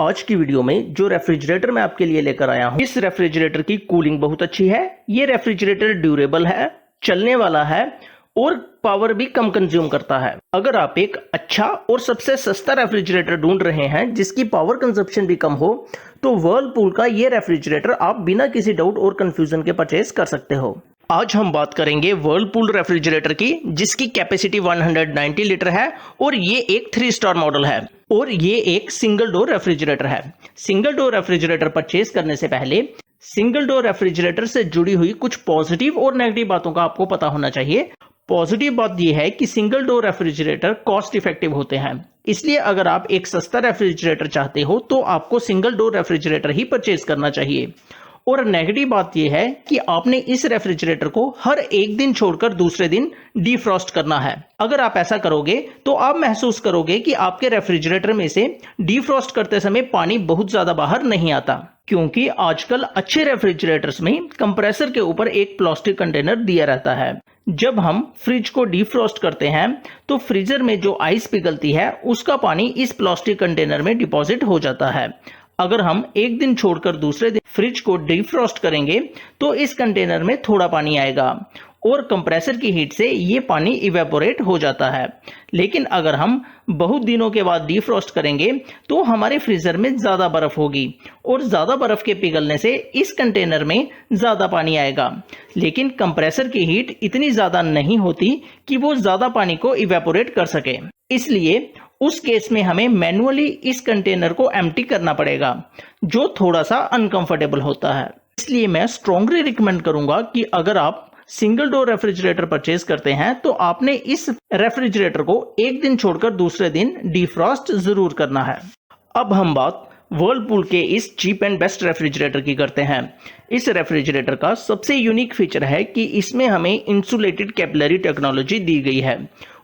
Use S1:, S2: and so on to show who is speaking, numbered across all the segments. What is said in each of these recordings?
S1: आज की वीडियो में जो रेफ्रिजरेटर मैं आपके लिए लेकर आया हूं, इस रेफ्रिजरेटर की कूलिंग बहुत अच्छी है। ये रेफ्रिजरेटर ड्यूरेबल है, चलने वाला है और पावर भी कम कंज्यूम करता है। अगर आप एक अच्छा और सबसे सस्ता रेफ्रिजरेटर ढूंढ रहे हैं जिसकी पावर कंजप्शन भी कम हो, तो व्हर्लपूल का ये रेफ्रिजरेटर आप बिना किसी डाउट और कंफ्यूजन के परचेज कर सकते हो। आज हम बात करेंगे व्हर्लपूल रेफ्रिजरेटर की, जिसकी कैपेसिटी 190 लीटर है और ये एक 3 स्टार मॉडल है और ये एक सिंगल डोर रेफ्रिजरेटर है। सिंगल डोर रेफ्रिजरेटर परचेज करने से पहले सिंगल डोर रेफ्रिजरेटर से जुड़ी हुई कुछ पॉजिटिव और नेगेटिव बातों का आपको पता होना चाहिए। पॉजिटिव बात यह है कि single door refrigerator cost effective होते हैं, इसलिए अगर आप एक सस्ता रेफ्रिजरेटर चाहते हो तो आपको सिंगल डोर रेफ्रिजरेटर ही परचेज करना चाहिए। और नेगेटिव बात यह है कि आपने इस रेफ्रिजरेटर को हर एक दिन छोड़कर दूसरे दिन डीफ्रॉस्ट करना है। अगर आप ऐसा करोगे तो आप महसूस करोगे कि आपके रेफ्रिजरेटर में से डीफ्रॉस्ट करते समय पानी बहुत ज्यादा बाहर नहीं आता, क्योंकि आजकल अच्छे रेफ्रिजरेटर्स में कंप्रेसर के ऊपर एक प्लास्टिक कंटेनर दिया रहता है। जब हम फ्रिज को डीफ्रॉस्ट करते हैं तो फ्रीजर में जो आइस पिघलती है उसका पानी इस प्लास्टिक कंटेनर में डिपॉजिट हो जाता है। अगर हम एक दिन छोड़कर दूसरे दिन फ्रिज को डीफ्रॉस्ट करेंगे तो इस कंटेनर में थोड़ा पानी आएगा और कंप्रेसर की हीट से ये पानी इवेपोरेट हो जाता है। लेकिन अगर हम बहुत दिनों के बाद डीफ्रॉस्ट करेंगे तो हमारे फ्रीजर में ज्यादा बर्फ होगी और ज्यादा बर्फ के पिघलने से इस कंटेनर में ज्यादा पानी आएगा। लेकिन कंप्रेसर की हीट इतनी ज्यादा नहीं होती कि वो ज्यादा पानी को इवेपोरेट कर सके, इसलिए उस केस में हमें मैन्युअली इस कंटेनर को एम्प्टी करना पड़ेगा, जो थोड़ा सा अनकंफर्टेबल होता है। इसलिए मैं स्ट्रांगली रिकमेंड करूंगा कि अगर आप सिंगल डोर रेफ्रिजरेटर परचेज करते हैं तो आपने इस रेफ्रिजरेटर को एक दिन छोड़कर दूसरे दिन डीफ्रॉस्ट जरूर करना है। अब हम बात व्हर्लपूल के इस चीप एंड बेस्ट रेफ्रिजरेटर की करते हैं। इस रेफ्रिजरेटर का सबसे यूनिक फीचर है कि इसमें हमें इंसुलेटेड कैपिलरी टेक्नोलॉजी दी गई है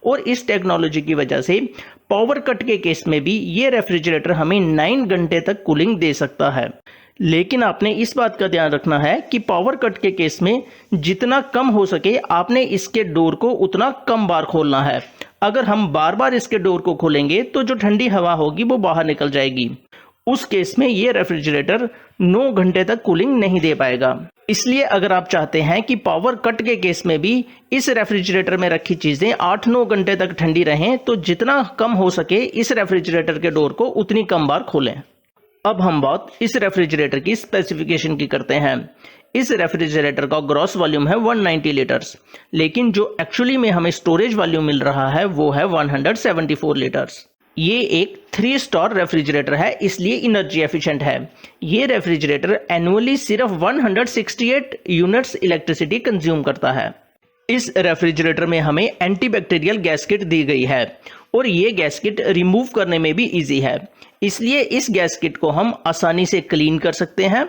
S1: और इस टेक्नोलॉजी की वजह से पावर कट के केस में भी ये रेफ्रिजरेटर हमें 9 घंटे तक कूलिंग दे सकता है। लेकिन आपने इस बात का ध्यान रखना है कि पावर कट के केस में जितना कम हो सके आपने इसके डोर को उतना कम बार खोलना है। अगर हम बार बार इसके डोर को खोलेंगे तो जो ठंडी हवा होगी वो बाहर निकल जाएगी। उस केस में ये रेफ्रिजरेटर 9 घंटे तक कूलिंग नहीं दे पाएगा। इसलिए अगर आप चाहते हैं कि पावर कट के केस में भी इस रेफ्रिजरेटर में रखी चीजें 8-9 घंटे तक ठंडी रहें तो जितना कम हो सके इस रेफ्रिजरेटर के डोर को उतनी कम बार खोलें। अब हम बात इस रेफ्रिजरेटर की स्पेसिफिकेशन की करते हैं। इस रेफ्रिजरेटर का ग्रॉस वॉल्यूम है 190 लीटर्स, लेकिन जो एक्चुअली में हमें स्टोरेज वॉल्यूम मिल रहा है वो है 174 लीटर्स। ये एक 3 स्टार रेफ्रिजरेटर है, इसलिए एनर्जी एफिशिएंट है। ये रेफ्रिजरेटर एनुअली सिर्फ 168 यूनिट्स इलेक्ट्रिसिटी कंज्यूम करता है। इस रेफ्रिजरेटर में हमें एंटीबैक्टीरियल गैसकेट दी गई है और ये गैसकेट रिमूव करने में भी इजी है, इसलिए इस गैसकेट को हम आसानी से क्लीन कर सकते हैं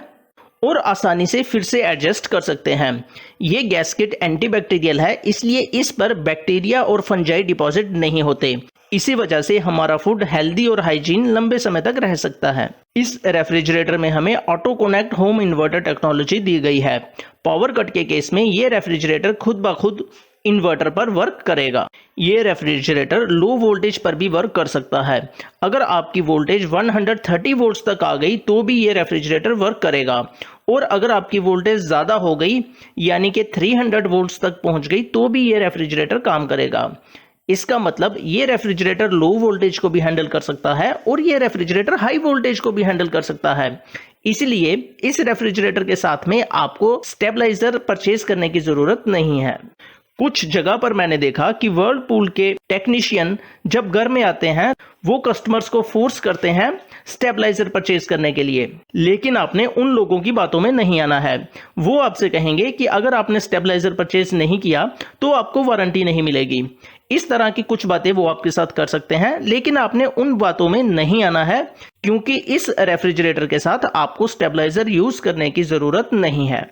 S1: और आसानी से फिर से एडजस्ट कर सकते हैं। ये गैसकेट एंटीबैक्टीरियल है, इसलिए इस पर बैक्टीरिया और फंजाई डिपॉजिट नहीं होते। इसी वजह से हमारा फूड हेल्दी और हाइजीन लंबे समय तक रह सकता है। इस रेफ्रिजरेटर में हमें auto connect home inverter technology दी गई है। पावर कट के केस में ये रेफ्रिजरेटर खुद ब खुद इन्वर्टर पर वर्क करेगा। ये रेफ्रिजरेटर लो वोल्टेज पर भी वर्क कर सकता है। अगर आपकी वोल्टेज 130 वोल्ट्स तक आ गई तो भी ये रेफ्रिजरेटर वर्क करेगा, और अगर आपकी वोल्टेज ज्यादा हो गई यानी कि 300 वोल्ट्स तक पहुंच गई तो भी ये रेफ्रिजरेटर काम करेगा। इसका मतलब ये रेफ्रिजरेटर लो वोल्टेज को भी हैंडल कर सकता है और ये रेफ्रिजरेटर हाई वोल्टेज को भी हैंडल कर सकता है। इसलिए इस रेफ्रिजरेटर के साथ में आपको स्टेबलाइजर परचेज करने की जरूरत नहीं है। कुछ जगह पर मैंने देखा कि व्हर्लपूल के टेक्नीशियन जब घर में आते हैं वो कस्टमर्स को फोर्स करते हैं स्टेबलाइजर परचेज करने के लिए, लेकिन आपने उन लोगों की बातों में नहीं आना है। वो आपसे कहेंगे कि अगर आपने स्टेबलाइजर परचेज नहीं किया तो आपको वारंटी नहीं मिलेगी। इस तरह की कुछ बातें वो आपके साथ कर सकते हैं, लेकिन आपने उन बातों में नहीं आना है, क्योंकि इस रेफ्रिजरेटर के साथ आपको स्टेबलाइजर यूज करने की जरूरत नहीं है।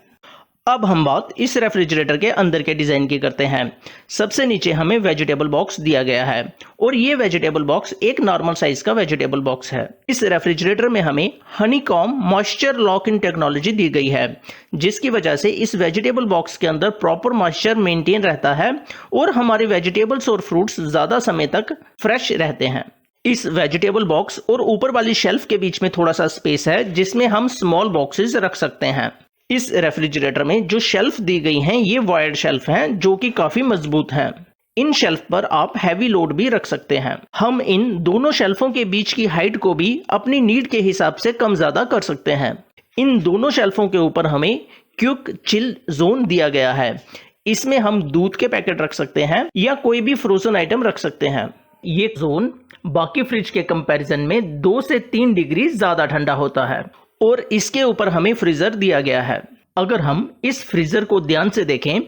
S1: अब हम बात इस रेफ्रिजरेटर के अंदर के डिजाइन की करते हैं। सबसे नीचे हमें वेजिटेबल बॉक्स दिया गया है और ये वेजिटेबल बॉक्स एक नॉर्मल साइज का वेजिटेबल बॉक्स है। इस रेफ्रिजरेटर में हमें honeycomb moisture lock in technology दी गई है, जिसकी वजह से इस वेजिटेबल बॉक्स के अंदर प्रॉपर मॉइस्चर मेंटेन रहता है और हमारे वेजिटेबल्स और फ्रूट्स ज्यादा समय तक फ्रेश रहते हैं। इस वेजिटेबल बॉक्स और ऊपर वाली शेल्फ के बीच में थोड़ा सा स्पेस है जिसमें हम स्मॉल बॉक्सेस रख सकते हैं। इस रेफ्रिजरेटर में जो शेल्फ दी गई हैं ये वायर्ड शेल्फ हैं जो कि काफी मजबूत हैं। इन शेल्फ पर आप हैवी लोड भी रख सकते हैं। हम इन दोनों शेल्फों के बीच की हाइट को भी अपनी नीड के हिसाब से कम ज्यादा कर सकते हैं। इन दोनों शेल्फों के ऊपर हमें क्विक चिल जोन दिया गया है। इसमें हम दूध के पैकेट रख सकते हैं या कोई भी फ्रोजन आइटम रख सकते हैं। ये जोन बाकी फ्रिज के कंपैरिजन में 2 से 3 डिग्री ज्यादा ठंडा होता है और इसके ऊपर हमें फ्रीजर दिया गया है। अगर हम इस फ्रीजर को ध्यान से देखें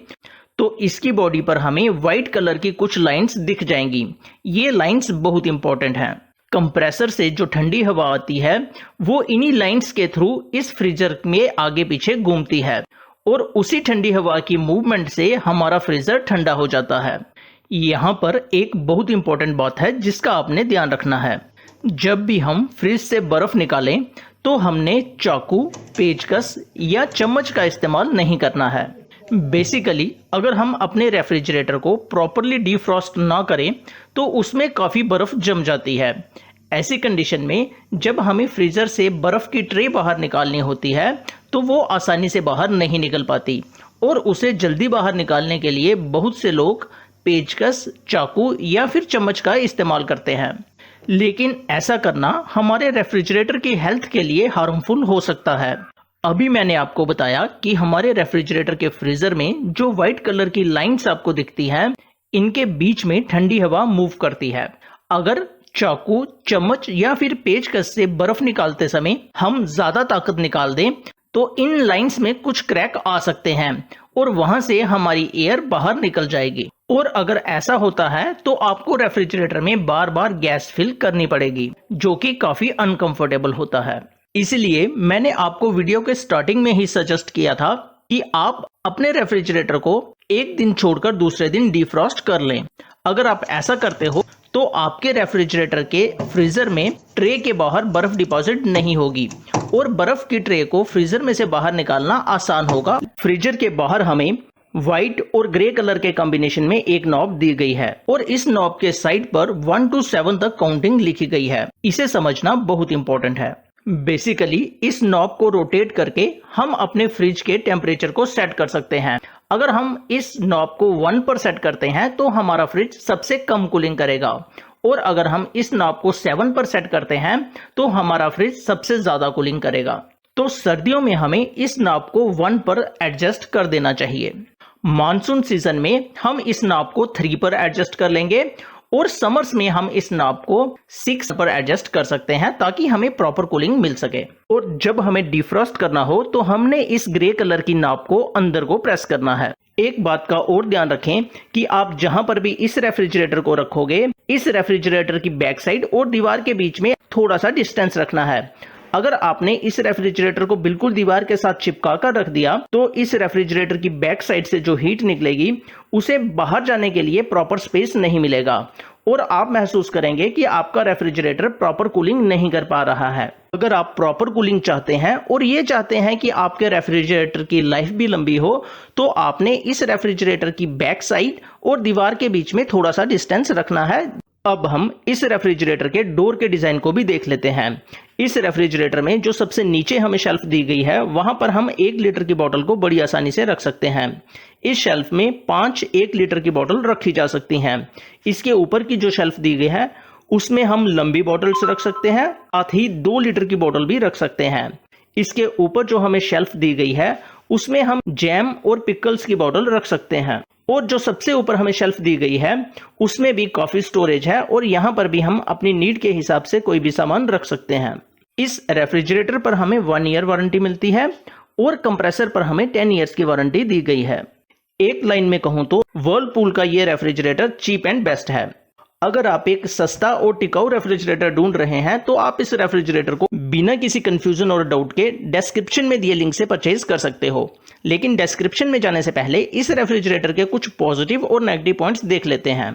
S1: तो इसकी बॉडी पर हमें व्हाइट कलर की कुछ लाइंस दिख जाएंगी। ये लाइंस बहुत इंपॉर्टेंट हैं। कंप्रेसर से जो ठंडी हवा आती है वो इन्हीं लाइंस के थ्रू इस फ्रीजर में आगे पीछे घूमती है और उसी ठंडी हवा की मूवमेंट से हमारा फ्रीजर ठंडा हो जाता है। यहाँ पर एक बहुत इंपॉर्टेंट बात है जिसका आपने ध्यान रखना है। जब भी हम फ्रिज से बर्फ निकालें तो हमने चाकू, पेचकस या चम्मच का इस्तेमाल नहीं करना है। बेसिकली अगर हम अपने रेफ्रिजरेटर को प्रॉपरली डीफ्रॉस्ट ना करें तो उसमें काफ़ी बर्फ़ जम जाती है। ऐसी कंडीशन में जब हमें फ्रीज़र से बर्फ़ की ट्रे बाहर निकालनी होती है तो वो आसानी से बाहर नहीं निकल पाती और उसे जल्दी बाहर निकालने के लिए बहुत से लोग पेचकस, चाकू या फिर चम्मच का इस्तेमाल करते हैं। लेकिन ऐसा करना हमारे रेफ्रिजरेटर की हेल्थ के लिए हार्मफुल हो सकता है। अभी मैंने आपको बताया कि हमारे रेफ्रिजरेटर के फ्रीजर में जो व्हाइट कलर की लाइंस आपको दिखती हैं, इनके बीच में ठंडी हवा मूव करती है। अगर चाकू, चम्मच या फिर पेचकस से बर्फ निकालते समय हम ज्यादा ताकत निकाल दें तो इन लाइंस में कुछ क्रैक आ सकते हैं और वहां से हमारी एयर बाहर निकल जाएगी। और अगर ऐसा होता है तो आपको रेफ्रिजरेटर में बार बार गैस फिल करनी पड़ेगी जो कि काफी अनकंफर्टेबल होता है। इसलिए मैंने आपको वीडियो के स्टार्टिंग में ही सजेस्ट किया था कि आप अपने रेफ्रिजरेटर को एक दिन छोड़कर दूसरे दिन डिफ्रॉस्ट कर लें। अगर आप ऐसा करते हो तो आपके रेफ्रिजरेटर के फ्रीजर में ट्रे के बाहर बर्फ डिपॉजिट नहीं होगी और बर्फ की ट्रे को फ्रीजर में से बाहर निकालना आसान होगा। फ्रीजर के बाहर हमें व्हाइट और ग्रे कलर के कॉम्बिनेशन में एक नॉब दी गई है और इस नॉब के साइड पर 1 to 7 तक काउंटिंग लिखी गई है। इसे समझना बहुत इंपॉर्टेंट है। बेसिकली इस नॉब को रोटेट करके हम अपने फ्रिज के टेम्परेचर को सेट कर सकते हैं। अगर हम इस नॉब को 1 पर सेट करते हैं तो हमारा फ्रिज सबसे कम कूलिंग करेगा और अगर हम इस नॉब को 7 पर सेट करते हैं तो हमारा फ्रिज सबसे ज्यादा कूलिंग करेगा। तो सर्दियों में हमें इस नॉब को 1 पर एडजस्ट कर देना चाहिए। मानसून सीजन में हम इस नॉब को 3 पर एडजस्ट कर लेंगे और समर्स में हम इस नॉब को 6 पर एडजस्ट कर सकते हैं ताकि हमें प्रॉपर कूलिंग मिल सके। और जब हमें डिफ्रॉस्ट करना हो तो हमने इस ग्रे कलर की नॉब को अंदर को प्रेस करना है। एक बात का और ध्यान रखें कि आप जहां पर भी इस रेफ्रिजरेटर को रखोगे, इस रेफ्रिजरेटर की बैक साइड और दीवार के बीच में थोड़ा सा डिस्टेंस रखना है। अगर आपने इस रेफ्रिजरेटर को बिल्कुल दीवार के साथ चिपका कर रख दिया तो इस रेफ्रिजरेटर की बैक साइड से जो हीट निकलेगी उसे बाहर जाने के लिए प्रॉपर स्पेस नहीं मिलेगा और आप महसूस करेंगे कि आपका रेफ्रिजरेटर प्रॉपर कूलिंग नहीं कर पा रहा है। अगर आप प्रॉपर कूलिंग चाहते हैं और ये चाहते हैं कि आपके रेफ्रिजरेटर की लाइफ भी लंबी हो तो आपने इस रेफ्रिजरेटर की बैक साइड और दीवार के बीच में थोड़ा सा डिस्टेंस रखना है। अब हम इस रेफ्रिजरेटर के डोर के डिजाइन को भी देख लेते हैं। इस रेफ्रिजरेटर में जो सबसे नीचे हमें शेल्फ दी गई है वहां पर हम 1 लीटर की बोतल को बड़ी आसानी से रख सकते हैं। इस शेल्फ में 5 1 लीटर की बोतल रखी जा सकती हैं। इसके ऊपर की जो शेल्फ दी गई है उसमें हम लंबी बोतल्स रख सकते हैं, साथ ही 2 लीटर की बोतल भी रख सकते हैं। इसके ऊपर जो हमें शेल्फ दी गई है उसमें हम जैम और पिकल्स की बोतल रख सकते हैं और जो सबसे ऊपर हमें शेल्फ दी गई है उसमें भी काफी स्टोरेज है और यहाँ पर भी हम अपनी नीड के हिसाब से कोई भी सामान रख सकते हैं। इस रेफ्रिजरेटर पर हमें 1 ईयर वारंटी मिलती है और कंप्रेसर पर हमें 10 ईयर्स की वारंटी दी गई है। एक लाइन में कहूं तो वर्लपूल का ये रेफ्रिजरेटर चीप एंड बेस्ट है। अगर आप एक सस्ता और टिकाऊ रेफ्रिजरेटर ढूंढ रहे हैं तो आप इस रेफ्रिजरेटर को बिना किसी कंफ्यूजन और डाउट के डिस्क्रिप्शन में दिए लिंक से परचेज कर सकते हो। लेकिन डिस्क्रिप्शन में जाने से पहले इस रेफ्रिजरेटर के कुछ पॉजिटिव और नेगेटिव पॉइंट्स देख लेते हैं।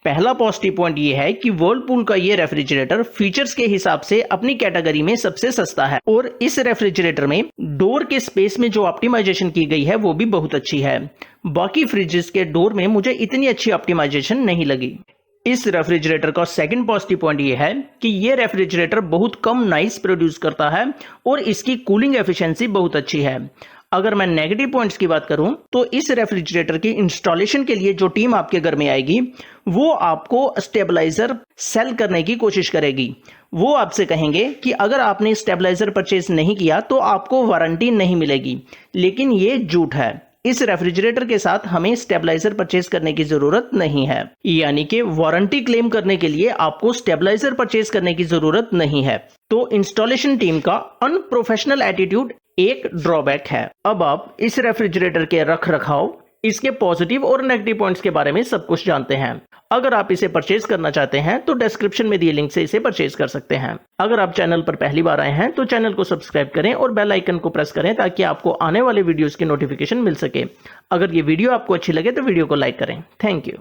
S1: पहला पॉजिटिव पॉइंट ये है कि वर्लपूल का ये रेफ्रिजरेटर फीचर्स के हिसाब से अपनी कैटेगरी में सबसे सस्ता है और इस रेफ्रिजरेटर में डोर के स्पेस में जो ऑप्टिमाइजेशन की गई है वो भी बहुत अच्छी है। बाकी फ्रिजेस के डोर में मुझे इतनी अच्छी ऑप्टिमाइजेशन नहीं लगी। इस रेफ्रिजरेटर का सेकंड पॉजिटिव पॉइंट ये है कि ये रेफ्रिजरेटर बहुत कम नॉइस प्रोड्यूस करता है और इसकी कूलिंग एफिशिएंसी बहुत अच्छी है। अगर मैं नेगेटिव पॉइंट्स की बात करूं तो इस रेफ्रिजरेटर की इंस्टॉलेशन के लिए जो टीम आपके घर में आएगी वो आपको स्टेबलाइजर सेल करने की कोशिश करेगी। वो आपसे कहेंगे कि अगर आपने स्टेबलाइजर परचेज नहीं किया तो आपको वारंटी नहीं मिलेगी, लेकिन ये झूठ है। इस रेफ्रिजरेटर के साथ हमें स्टेबलाइजर परचेज करने की जरूरत नहीं है, यानी कि वारंटी क्लेम करने के लिए आपको स्टेबलाइजर परचेज करने की जरूरत नहीं है। तो इंस्टॉलेशन टीम का अनप्रोफेशनल एटीट्यूड एक ड्रॉबैक है। अब आप इस रेफ्रिजरेटर के रख रखाव, इसके पॉजिटिव और नेगेटिव पॉइंट्स के बारे में सब कुछ जानते हैं। अगर आप इसे परचेज करना चाहते हैं तो डिस्क्रिप्शन में दिए लिंक से इसे परचेज कर सकते हैं। अगर आप चैनल पर पहली बार आए हैं तो चैनल को सब्सक्राइब करें और बेल आइकन को प्रेस करें ताकि आपको आने वाले वीडियोस की नोटिफिकेशन मिल सके। अगर ये वीडियो आपको अच्छी लगे तो वीडियो को लाइक करें। Thank you.